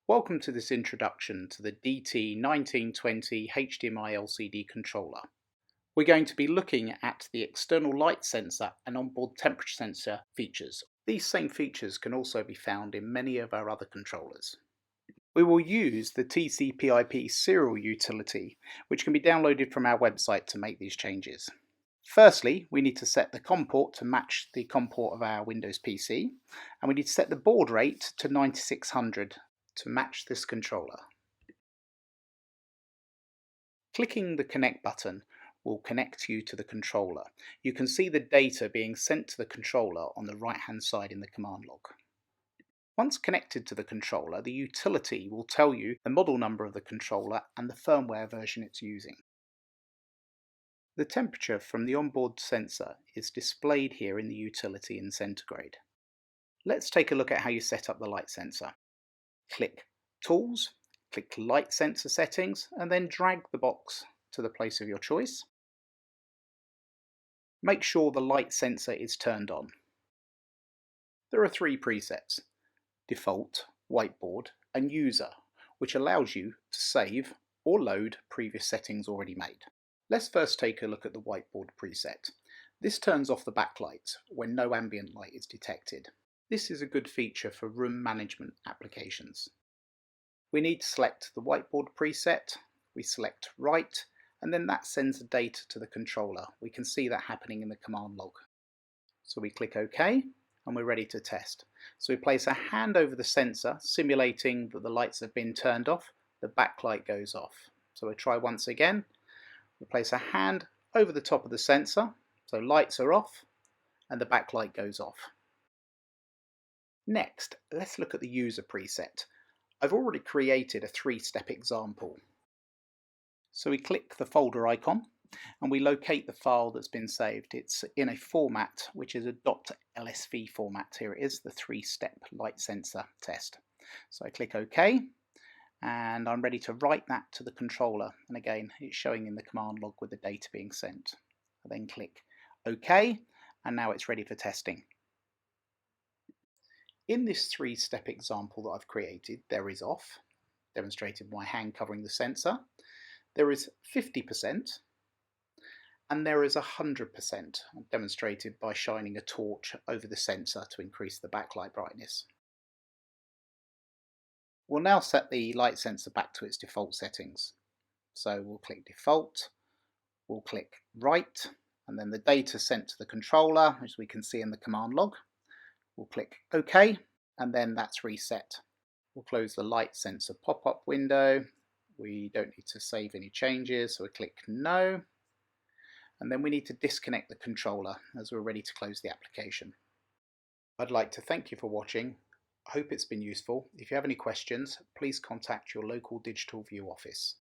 Welcome to this introduction to the DT-1920-HDMI LCD controller. We're going to be looking at the external light sensor and onboard temperature sensor features. These same features can also be found in many of our other controllers. We will use the TCP/IP serial utility, which can be downloaded from our website to make these changes. Firstly, we need to set the COM port to match the COM port of our Windows PC, and we need to set the baud rate to 9600 to match this controller. Clicking the Connect button will connect you to the controller. You can see the data being sent to the controller on the right hand side in the command log. Once connected to the controller, the utility will tell you the model number of the controller and the firmware version it's using. The temperature from the onboard sensor is displayed here in the utility in centigrade. Let's take a look at how you set up the light sensor. Click Tools, click Light Sensor Settings, and then drag the box to the place of your choice. Make sure the light sensor is turned on. There are three presets: Default, Whiteboard, and User, which allows you to save or load previous settings already made. Let's first take a look at the Whiteboard preset. This turns off the backlight when no ambient light is detected. This is a good feature for room management applications. We need to select the Whiteboard preset, we select Write, and then that sends the data to the controller. We can see that happening in the command log. So we click OK, and we're ready to test. So we place a hand over the sensor, simulating that the lights have been turned off, the backlight goes off. So we try once again. We place a hand over the top of the sensor, so lights are off, and the backlight goes off. Next, let's look at the user preset. I've already created a three-step example. So we click the folder icon and we locate the file that's been saved. It's in a format which is a .lsv format. Here it is, the three-step light sensor test. So I click OK and I'm ready to write that to the controller. And again, it's showing in the command log with the data being sent. I then click OK and now it's ready for testing. In this three-step example that I've created, there is off, demonstrated by my hand covering the sensor. There is 50%, and there is 100%, demonstrated by shining a torch over the sensor to increase the backlight brightness. We'll now set the light sensor back to its default settings. So we'll click Default, we'll click Write, and then the data sent to the controller, as we can see in the command log. We'll click OK, and then that's reset. We'll close the light sensor pop-up window. We don't need to save any changes, so we click No. And then we need to disconnect the controller as we're ready to close the application. I'd like to thank you for watching. I hope it's been useful. If you have any questions, please contact your local Digital View office.